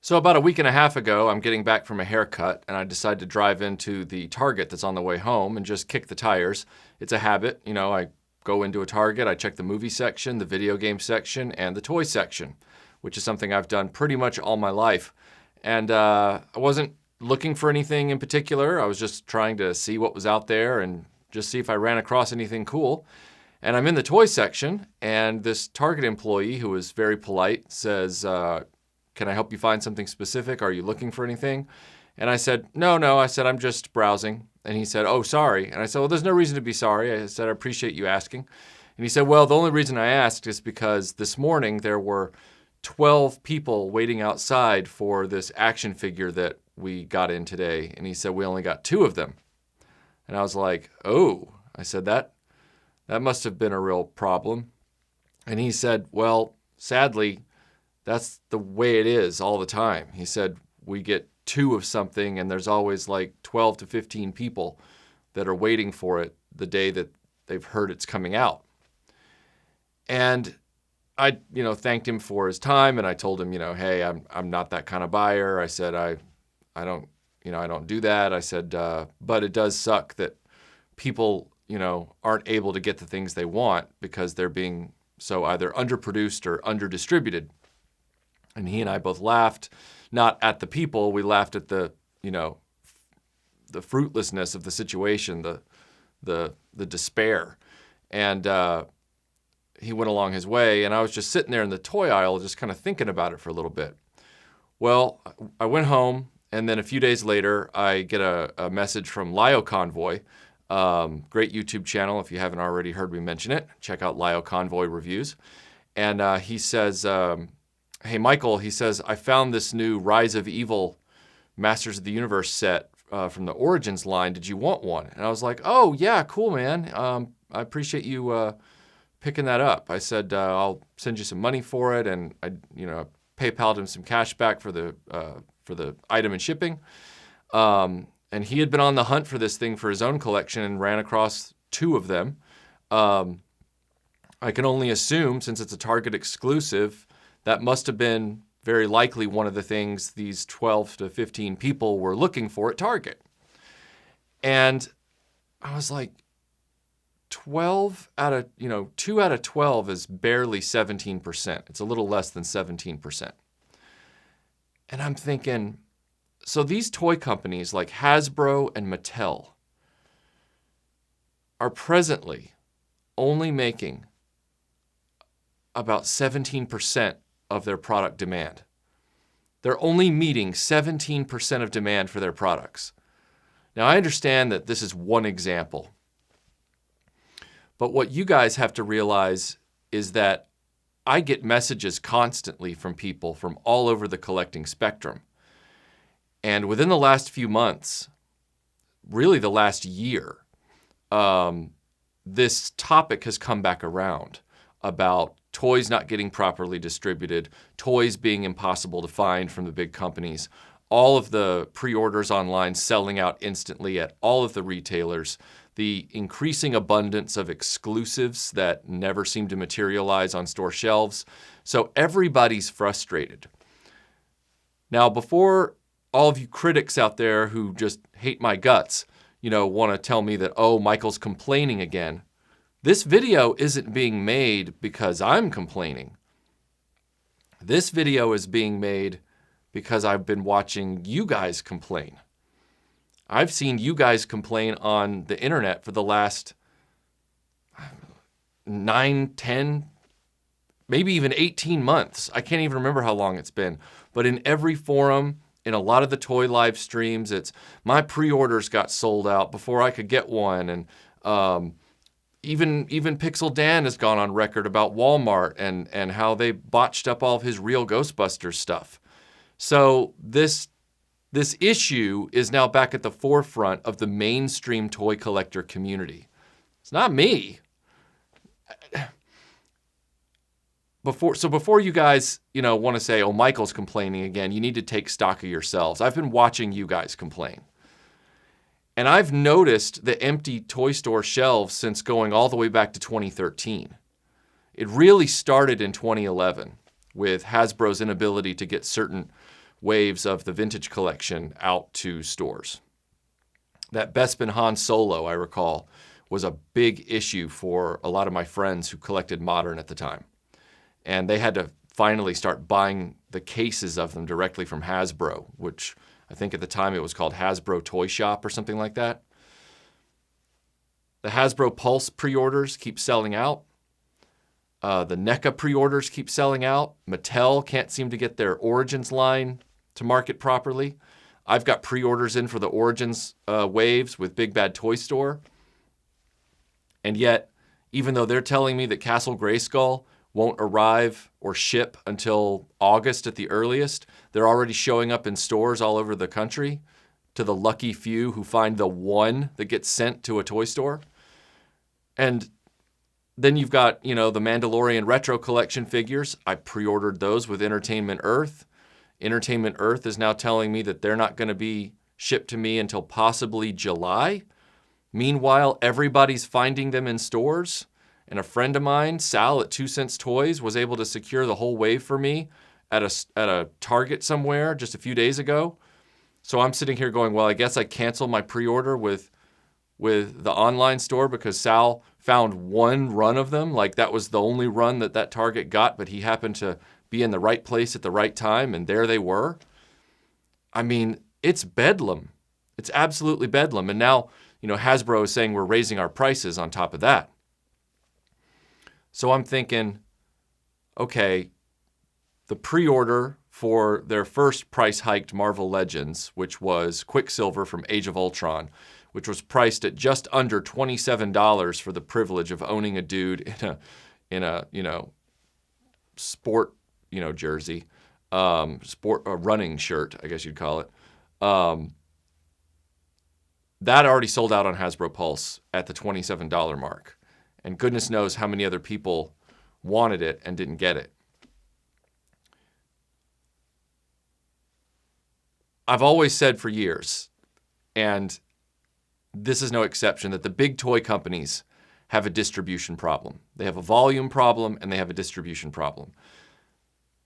So about a week and a half ago, I'm getting back from a haircut, and I decide to drive into the Target that's on the way home and just kick the tires. It's a habit, I go into a Target, I check the movie section, the video game section, and the toy section, which is something I've done pretty much all my life. And I wasn't looking for anything in particular. I was just trying to see what was out there and just see if I ran across anything cool. And I'm in the toy section, and this Target employee, who was very polite, says, can I help you find something specific? Are you looking for anything? And I said, no. I said, I'm just browsing. And he said, oh, sorry. And I said, well, there's no reason to be sorry. I said, I appreciate you asking. And he said, well, the only reason I asked is because this morning there were 12 people waiting outside for this action figure that we got in today. And he said, we only got 2 of them. And I was like, oh. I said, that must have been a real problem. And he said, well, sadly, that's the way it is all the time. He said, we get 2 of something and there's always like 12 to 15 people that are waiting for it the day that they've heard it's coming out. And I, thanked him for his time, and I told him, hey, I'm not that kind of buyer. I said, I don't do that. I said, but it does suck that people, aren't able to get the things they want because they're being so either underproduced or underdistributed. And he and I both laughed, not at the people. We laughed at the fruitlessness of the situation, the despair. And he went along his way, and I was just sitting there in the toy aisle just kind of thinking about it for a little bit. Well, I went home, and then a few days later, I get a message from Lio Convoy, great YouTube channel. If you haven't already heard me mention it, check out Lio Convoy Reviews. And he says, hey, Michael, he says, I found this new Rise of Evil Masters of the Universe set from the Origins line. Did you want one? And I was like, oh, yeah, cool, man. I appreciate you picking that up. I said, I'll send you some money for it. And I PayPal'd him some cash back for the item and shipping. And he had been on the hunt for this thing for his own collection and ran across 2 of them. I can only assume, since it's a Target exclusive, that must have been very likely one of the things these 12 to 15 people were looking for at Target. And I was like, 2 out of 12 is barely 17%. It's a little less than 17%. And I'm thinking, so these toy companies like Hasbro and Mattel are presently only making about 17% of their product demand. They're only meeting 17% of demand for their products. Now, I understand that this is one example, but what you guys have to realize is that I get messages constantly from people from all over the collecting spectrum. And within the last few months, really the last year, this topic has come back around about toys not getting properly distributed, toys being impossible to find from the big companies, all of the pre-orders online selling out instantly at all of the retailers, the increasing abundance of exclusives that never seem to materialize on store shelves. So everybody's frustrated. Now, before all of you critics out there who just hate my guts, want to tell me that, oh, Michael's complaining again, this video isn't being made because I'm complaining. This video is being made because I've been watching you guys complain. I've seen you guys complain on the internet for the last 9, 10, maybe even 18 months. I can't even remember how long it's been. But in every forum, in a lot of the toy live streams, it's my pre-orders got sold out before I could get one. And even Pixel Dan has gone on record about Walmart and how they botched up all of his real Ghostbusters stuff. So this issue is now back at the forefront of the mainstream toy collector community. It's not me. Before you guys, want to say, oh, Michael's complaining again, you need to take stock of yourselves. I've been watching you guys complain. And I've noticed the empty toy store shelves since going all the way back to 2013. It really started in 2011 with Hasbro's inability to get certain waves of the vintage collection out to stores. That Bespin Han Solo, I recall, was a big issue for a lot of my friends who collected modern at the time. And they had to finally start buying the cases of them directly from Hasbro, which I think at the time it was called Hasbro Toy Shop or something like that. The Hasbro Pulse pre-orders keep selling out. The NECA pre-orders keep selling out. Mattel can't seem to get their Origins line to market properly. I've got pre-orders in for the Origins waves with Big Bad Toy Store. And yet, even though they're telling me that Castle Grayskull won't arrive or ship until August at the earliest, they're already showing up in stores all over the country to the lucky few who find the one that gets sent to a toy store. And then you've got, the Mandalorian Retro Collection figures. I pre-ordered those with Entertainment Earth. Entertainment Earth is now telling me that they're not going to be shipped to me until possibly July. Meanwhile, everybody's finding them in stores. And a friend of mine, Sal at 2 Cents Toys, was able to secure the whole wave for me at a Target somewhere just a few days ago. So I'm sitting here going, well, I guess I canceled my pre-order with the online store because Sal found one run of them. Like that was the only run that Target got, but he happened to be in the right place at the right time, and there they were. I mean, it's bedlam. It's absolutely bedlam. And now, Hasbro is saying we're raising our prices on top of that. So I'm thinking, okay, the pre-order for their first price-hiked Marvel Legends, which was Quicksilver from Age of Ultron, which was priced at just under $27 for the privilege of owning a dude in a sport, jersey, sport running shirt, I guess you'd call it. That already sold out on Hasbro Pulse at the $27 mark. And goodness knows how many other people wanted it and didn't get it. I've always said for years, and this is no exception, that the big toy companies have a distribution problem. They have a volume problem and they have a distribution problem.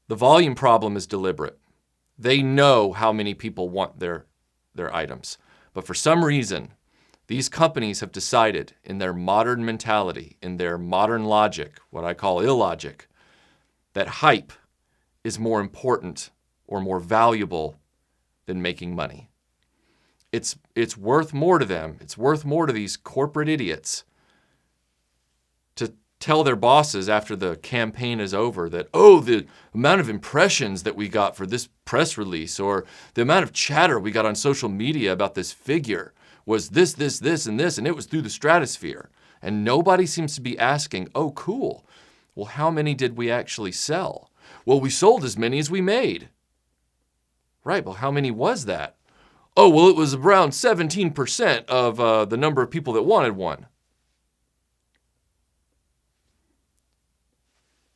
The volume problem is deliberate. They know how many people want their items. But for some reason, these companies have decided in their modern mentality, in their modern logic, what I call illogic, that hype is more important or more valuable than making money. It's worth more to them. It's worth more to these corporate idiots to tell their bosses after the campaign is over that, the amount of impressions that we got for this press release or the amount of chatter we got on social media about this figure was this, and this, and it was through the stratosphere. And nobody seems to be asking, oh, cool. Well, how many did we actually sell? Well, we sold as many as we made. Right, well, how many was that? Oh, well, it was around 17% of the number of people that wanted one.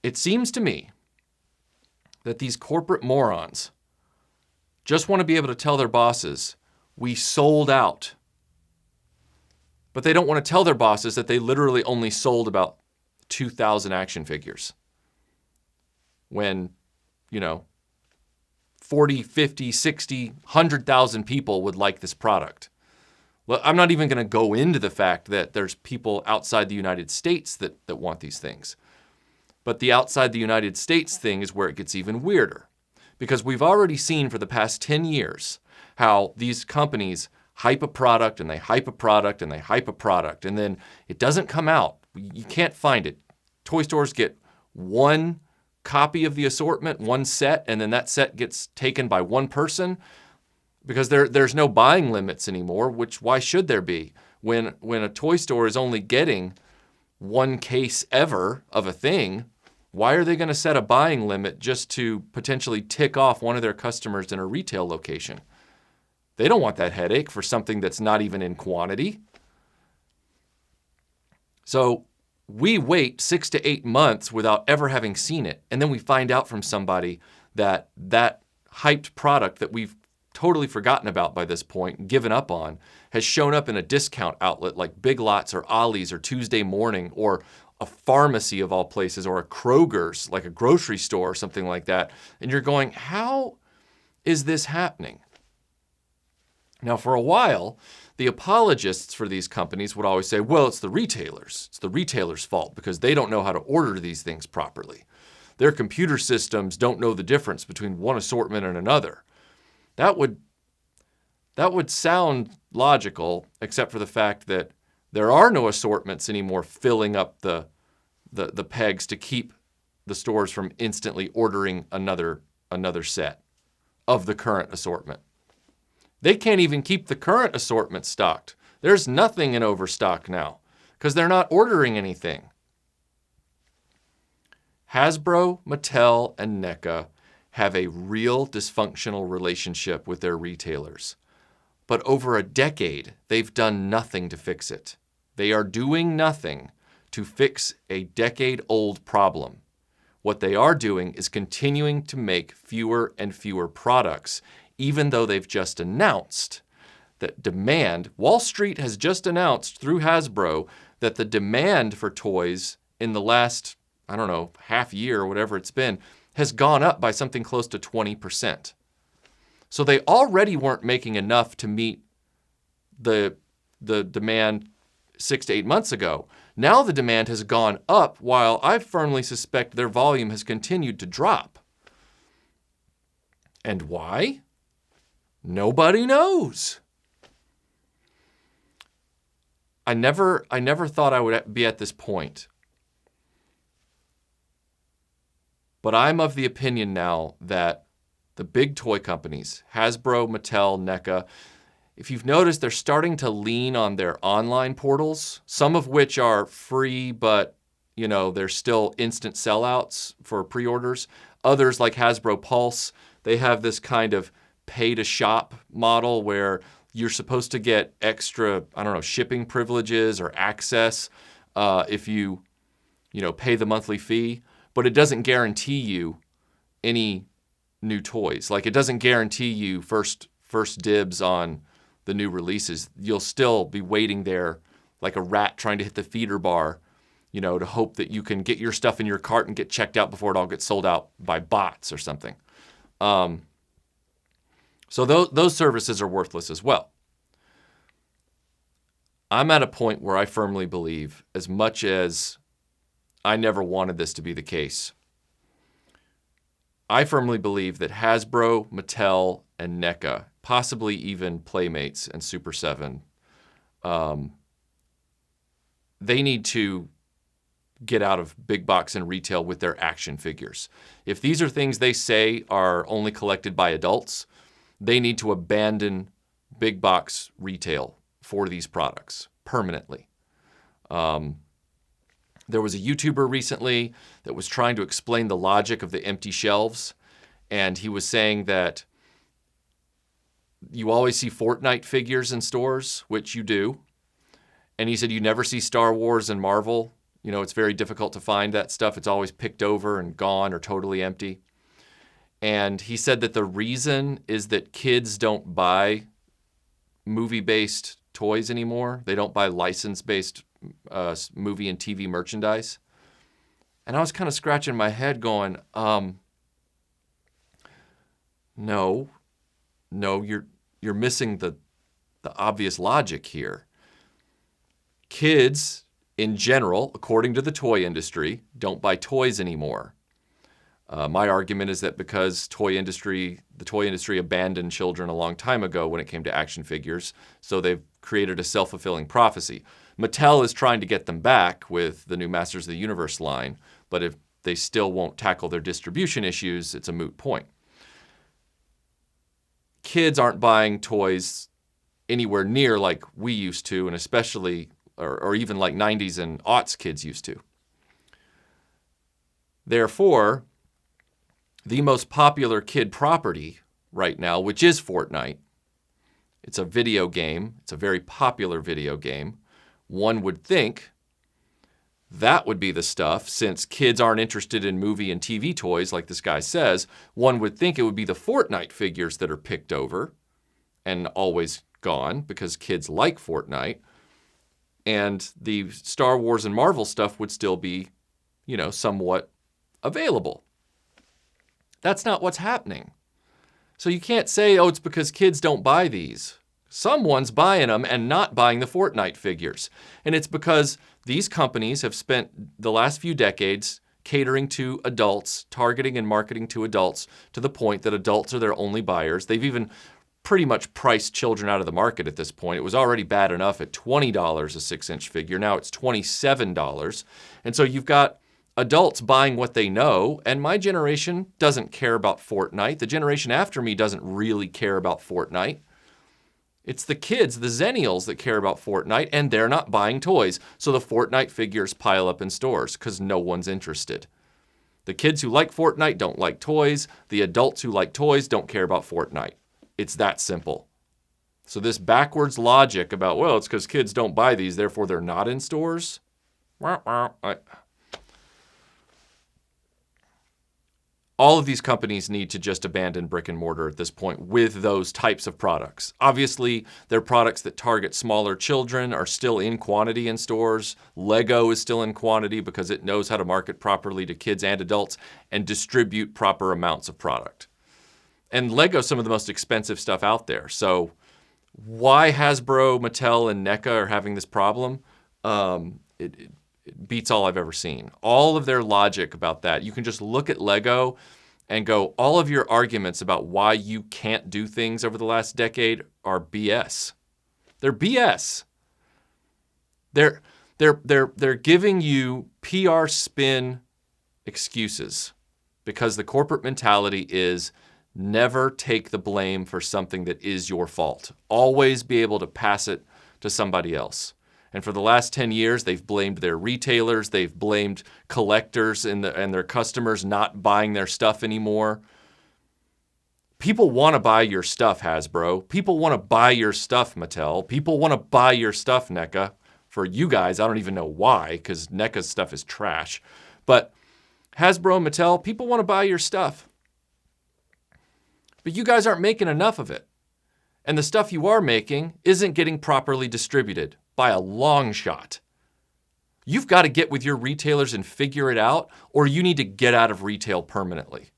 It seems to me that these corporate morons just want to be able to tell their bosses, we sold out. But they don't want to tell their bosses that they literally only sold about 2,000 action figures. When, 40, 50, 60, 100,000 people would like this product. Well, I'm not even going to go into the fact that there's people outside the United States that want these things. But the outside the United States thing is where it gets even weirder. Because we've already seen for the past 10 years how these companies hype a product and they hype a product and they hype a product. And then it doesn't come out. You can't find it. Toy stores get one copy of the assortment, one set, and then that set gets taken by one person because there's no buying limits anymore, which why should there be? When a toy store is only getting one case ever of a thing, why are they going to set a buying limit just to potentially tick off one of their customers in a retail location? They don't want that headache for something that's not even in quantity. So we wait 6 to 8 months without ever having seen it. And then we find out from somebody that hyped product that we've totally forgotten about by this point, given up on, has shown up in a discount outlet like Big Lots or Ollie's or Tuesday Morning or a pharmacy of all places or a Kroger's, like a grocery store or something like that. And you're going, how is this happening? Now, for a while, the apologists for these companies would always say, well, it's the retailers. It's the retailers' fault because they don't know how to order these things properly. Their computer systems don't know the difference between one assortment and another. That would sound logical, except for the fact that there are no assortments anymore filling up the pegs to keep the stores from instantly ordering another set of the current assortment. They can't even keep the current assortment stocked. There's nothing in overstock now because they're not ordering anything. Hasbro, Mattel, and NECA have a real dysfunctional relationship with their retailers. But over a decade, they've done nothing to fix it. They are doing nothing to fix a decade-old problem. What they are doing is continuing to make fewer and fewer products, even though they've just announced that demand, Wall Street has just announced through Hasbro that the demand for toys in the last, half year or whatever it's been, has gone up by something close to 20%. So they already weren't making enough to meet the demand 6 to 8 months ago. Now the demand has gone up while I firmly suspect their volume has continued to drop. And why? Nobody knows. I never thought I would be at this point. But I'm of the opinion now that the big toy companies, Hasbro, Mattel, NECA, if you've noticed, they're starting to lean on their online portals, some of which are free, but they're still instant sellouts for pre-orders. Others, like Hasbro Pulse, they have this kind of pay-to-shop model where you're supposed to get extra, shipping privileges or access if you pay the monthly fee, but it doesn't guarantee you any new toys. Like, it doesn't guarantee you first dibs on the new releases. You'll still be waiting there like a rat trying to hit the feeder bar, to hope that you can get your stuff in your cart and get checked out before it all gets sold out by bots or something. So those services are worthless as well. I'm at a point where I firmly believe, as much as I never wanted this to be the case, I firmly believe that Hasbro, Mattel, and NECA, possibly even Playmates and Super 7, they need to get out of big box and retail with their action figures. If these are things they say are only collected by adults, they need to abandon big box retail for these products permanently. There was a YouTuber recently that was trying to explain the logic of the empty shelves, and he was saying that you always see Fortnite figures in stores, which you do, and he said you never see Star Wars and Marvel. It's very difficult to find that stuff. It's always picked over and gone or totally empty. And he said that the reason is that kids don't buy movie-based toys anymore. They don't buy license-based movie and TV merchandise. And I was kind of scratching my head going, no, you're missing the obvious logic here. Kids, in general, according to the toy industry, don't buy toys anymore. My argument is that because the toy industry abandoned children a long time ago when it came to action figures, so they've created a self-fulfilling prophecy. Mattel is trying to get them back with the new Masters of the Universe line, but if they still won't tackle their distribution issues, it's a moot point. Kids aren't buying toys anywhere near like we used to, and especially, or even like 90s and aughts kids used to. Therefore, the most popular kid property right now, which is Fortnite, it's a video game. It's a very popular video game. One would think that would be the stuff, since kids aren't interested in movie and TV toys like this guy says. One would think it would be the Fortnite figures that are picked over and always gone because kids like Fortnite. And the Star Wars and Marvel stuff would still be, somewhat available. That's not what's happening. So you can't say, oh, it's because kids don't buy these. Someone's buying them and not buying the Fortnite figures. And it's because these companies have spent the last few decades catering to adults, targeting and marketing to adults to the point that adults are their only buyers. They've even pretty much priced children out of the market at this point. It was already bad enough at $20 a 6-inch figure. Now it's $27. And so you've got adults buying what they know, and my generation doesn't care about Fortnite. The generation after me doesn't really care about Fortnite. It's the kids, the Zennials, that care about Fortnite, and they're not buying toys. So the Fortnite figures pile up in stores because no one's interested. The kids who like Fortnite don't like toys. The adults who like toys don't care about Fortnite. It's that simple. So this backwards logic about, well, it's because kids don't buy these, therefore they're not in stores. All of these companies need to just abandon brick and mortar at this point with those types of products. Obviously, their products that target smaller children are still in quantity in stores. Lego is still in quantity because it knows how to market properly to kids and adults and distribute proper amounts of product. And Lego's some of the most expensive stuff out there. So why Hasbro, Mattel, and NECA are having this problem, it beats all I've ever seen. All of their logic about that. You can just look at Lego and go, all of your arguments about why you can't do things over the last decade are BS. They're BS. They're giving you PR spin excuses because the corporate mentality is never take the blame for something that is your fault. Always be able to pass it to somebody else. And for the last 10 years, they've blamed their retailers. They've blamed collectors and their customers not buying their stuff anymore. People want to buy your stuff, Hasbro. People want to buy your stuff, Mattel. People want to buy your stuff, NECA. For you guys, I don't even know why, because NECA's stuff is trash. But Hasbro and Mattel, people want to buy your stuff. But you guys aren't making enough of it. And the stuff you are making isn't getting properly distributed. By a long shot. You've got to get with your retailers and figure it out, or you need to get out of retail permanently.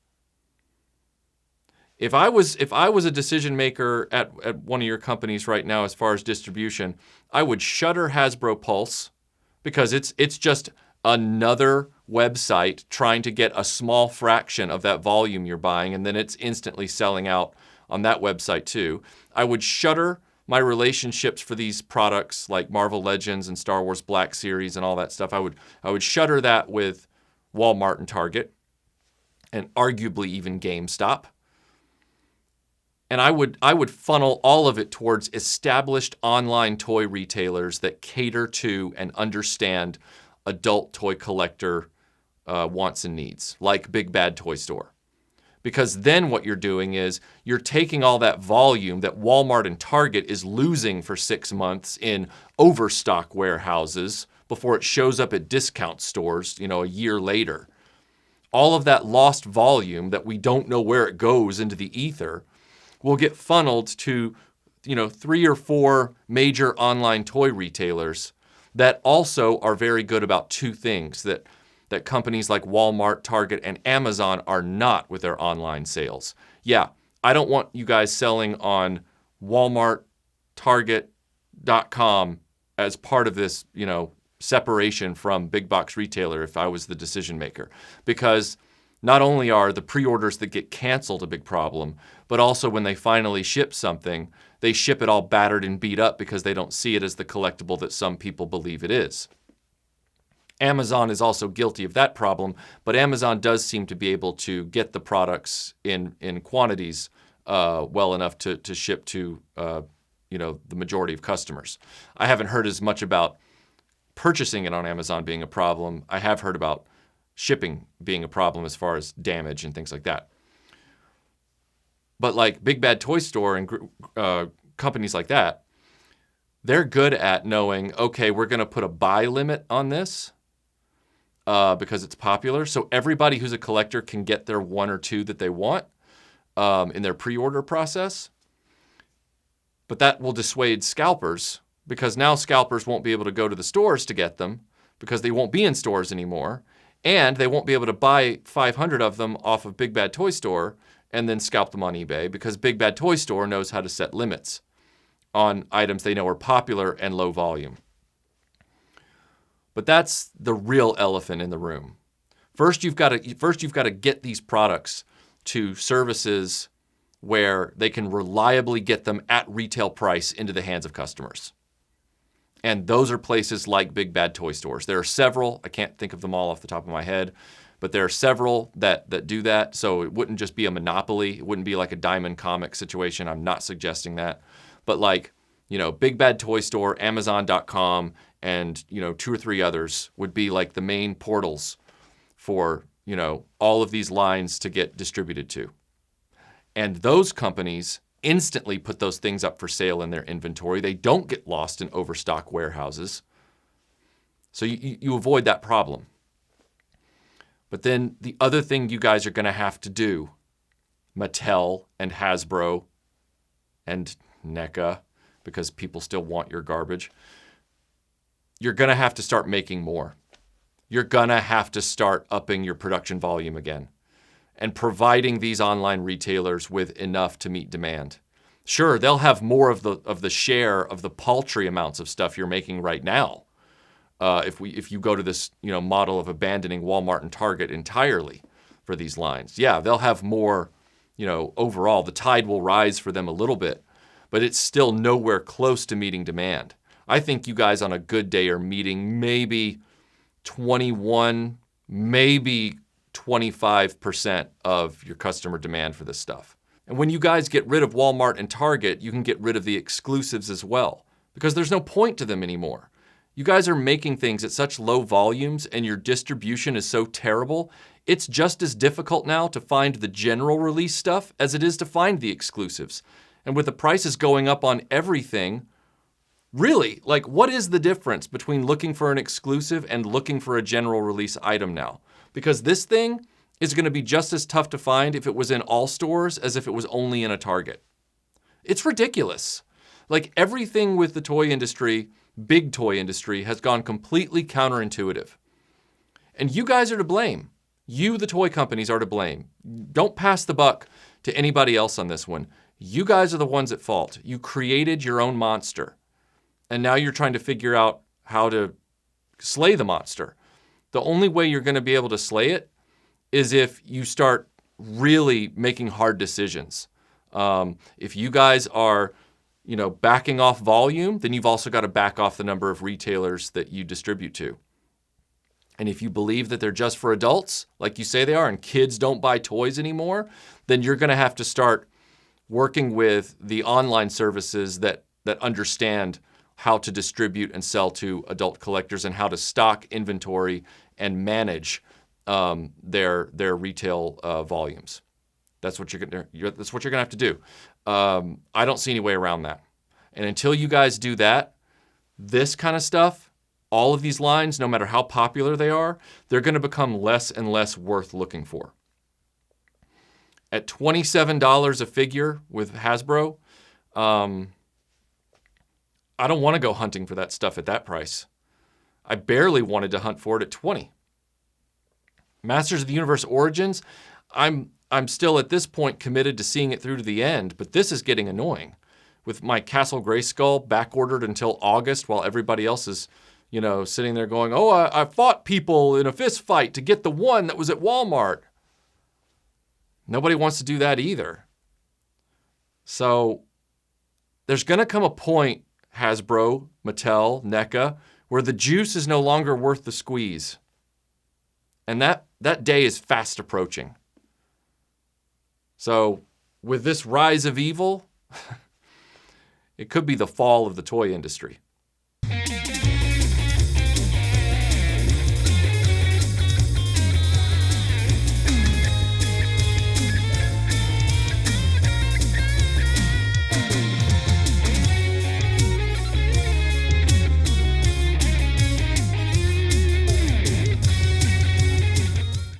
If I was a decision maker at one of your companies right now as far as distribution, I would shutter Hasbro Pulse because it's just another website trying to get a small fraction of that volume you're buying, and then it's instantly selling out on that website too. I would shutter my relationships for these products like Marvel Legends and Star Wars Black Series and all that stuff. I would shutter that with Walmart and Target and arguably even GameStop. And I would funnel all of it towards established online toy retailers that cater to and understand adult toy collector wants and needs, like Big Bad Toy Store. Because then what you're doing is you're taking all that volume that Walmart and Target is losing for 6 months in overstock warehouses before it shows up at discount stores, a year later. All of that lost volume that we don't know where it goes into the ether will get funneled to, 3 or 4 major online toy retailers that also are very good about two things that companies like Walmart, Target, and Amazon are not with their online sales. Yeah, I don't want you guys selling on Walmart, Target.com as part of this, separation from big box retailer if I was the decision maker. Because not only are the pre-orders that get canceled a big problem, but also when they finally ship something, they ship it all battered and beat up because they don't see it as the collectible that some people believe it is. Amazon is also guilty of that problem, but Amazon does seem to be able to get the products in quantities well enough to ship to the majority of customers. I haven't heard as much about purchasing it on Amazon being a problem. I have heard about shipping being a problem as far as damage and things like that. But like Big Bad Toy Store and companies like that, they're good at knowing, okay, we're going to put a buy limit on this. Because it's popular. So everybody who's a collector can get their 1 or 2 that they want in their pre-order process. But that will dissuade scalpers because now scalpers won't be able to go to the stores to get them because they won't be in stores anymore. And they won't be able to buy 500 of them off of Big Bad Toy Store and then scalp them on eBay because Big Bad Toy Store knows how to set limits on items they know are popular and low volume. But that's the real elephant in the room. First, you've got to get these products to services where they can reliably get them at retail price into the hands of customers. And those are places like Big Bad Toy Stores. There are several, I can't think of them all off the top of my head, but there are several that do that. So it wouldn't just be a monopoly. It wouldn't be like a Diamond Comics situation. I'm not suggesting that. But like, Big Bad Toy Store, Amazon.com, and, 2 or 3 others would be like the main portals for, all of these lines to get distributed to. And those companies instantly put those things up for sale in their inventory. They don't get lost in overstock warehouses. So you avoid that problem. But then the other thing you guys are going to have to do, Mattel and Hasbro and NECA, because people still want your garbage, you're going to have to start making more. You're going to have to start upping your production volume again and providing these online retailers with enough to meet demand. Sure, they'll have more of the share of the paltry amounts of stuff you're making right now. If you go to this model of abandoning Walmart and Target entirely for these lines, yeah, they'll have more. Overall, the tide will rise for them a little bit, but it's still nowhere close to meeting demand. I think you guys on a good day are meeting maybe 21, maybe 25% of your customer demand for this stuff. And when you guys get rid of Walmart and Target, you can get rid of the exclusives as well, because there's no point to them anymore. You guys are making things at such low volumes and your distribution is so terrible, it's just as difficult now to find the general release stuff as it is to find the exclusives. And with the prices going up on everything, really, like, what is the difference between looking for an exclusive and looking for a general release item now? Because this thing is going to be just as tough to find if it was in all stores as if it was only in a Target. It's ridiculous. Like, everything with the toy industry, big toy industry, has gone completely counterintuitive. And you guys are to blame. You, the toy companies, are to blame. Don't pass the buck to anybody else on this one. You guys are the ones at fault. You created your own monster. And now you're trying to figure out how to slay the monster. The only way you're going to be able to slay it is if you start really making hard decisions. If you guys are, backing off volume, then you've also got to back off the number of retailers that you distribute to. And if you believe that they're just for adults, like you say they are, and kids don't buy toys anymore, then you're going to have to start working with the online services that understand how to distribute and sell to adult collectors and how to stock inventory and manage their retail volumes. That's what you're gonna have to do. I don't see any way around that. And until you guys do that, this kind of stuff, all of these lines, no matter how popular they are, they're going to become less and less worth looking for. At $27 a figure with Hasbro, I don't want to go hunting for that stuff at that price. I barely wanted to hunt for it at $20. Masters of the Universe Origins, I'm still at this point committed to seeing it through to the end, but this is getting annoying. With my Castle Grayskull back-ordered until August while everybody else is, sitting there going, oh, I fought people in a fist fight to get the one that was at Walmart. Nobody wants to do that either. So there's going to come a point, Hasbro, Mattel, NECA, where the juice is no longer worth the squeeze. And that day is fast approaching. So with this rise of evil, it could be the fall of the toy industry.